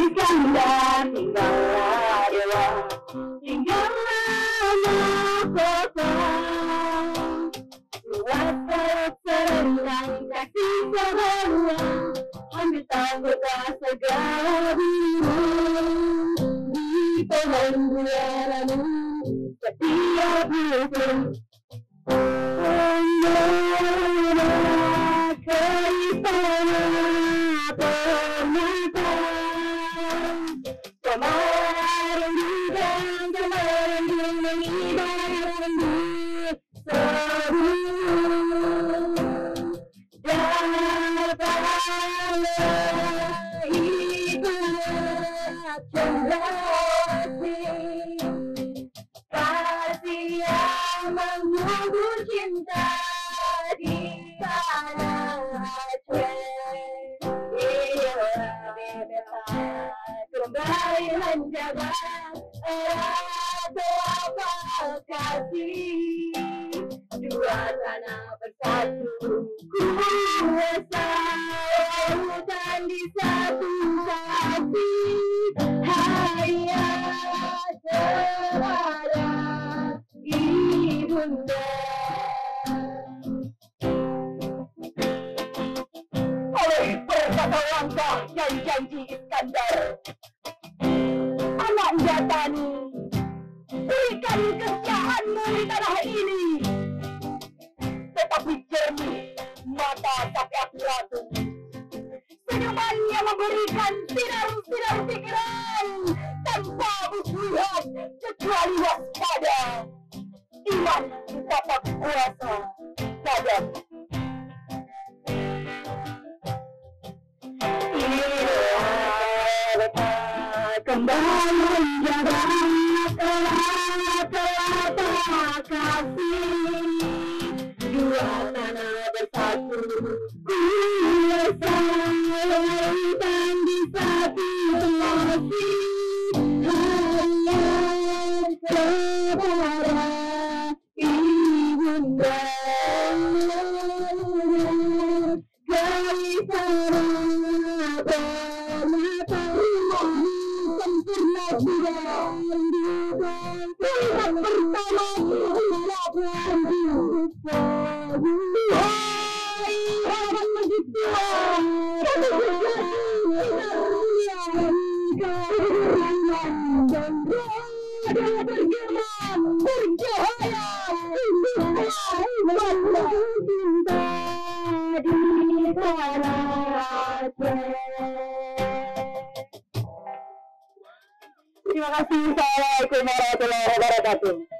berikan dan tinggallah dewa, tinggallah mahkota. Luas serentang kasih sebelah, ambil tanggota segala biru. Di pohon bulanmu setiap hukum kasih yang mengubur cinta di tanah Aceh. Iya, bebas kembali menjaga erat apa kasih. Dua tanah bersatu, kuasa lautan di satu kasih. Hayat kepada ibunda. Oleh berkata langkah janji Iskandar, anak Jatani, berikan kerjaanmu di tanah ini. Tetapi jernih mata Sakyat Ratu, senyumannya memberikan sinar-sinar pikiran tanpa melihat kecuali waspada. Iman dapat kuasa sadar. Kembali menjaga telah kasih. Dua tanah bersatu, kuasa lautan di satu kasih. Hayat kepada ibunda. Garis tanah permata sempurna sudah pilihan pertama melakukan hidup wahai orang begitu dan bergema bercahaya cinta di tanah Aceh. Terima kasih. Assalamualaikum warahmatullahi wabarakatuh.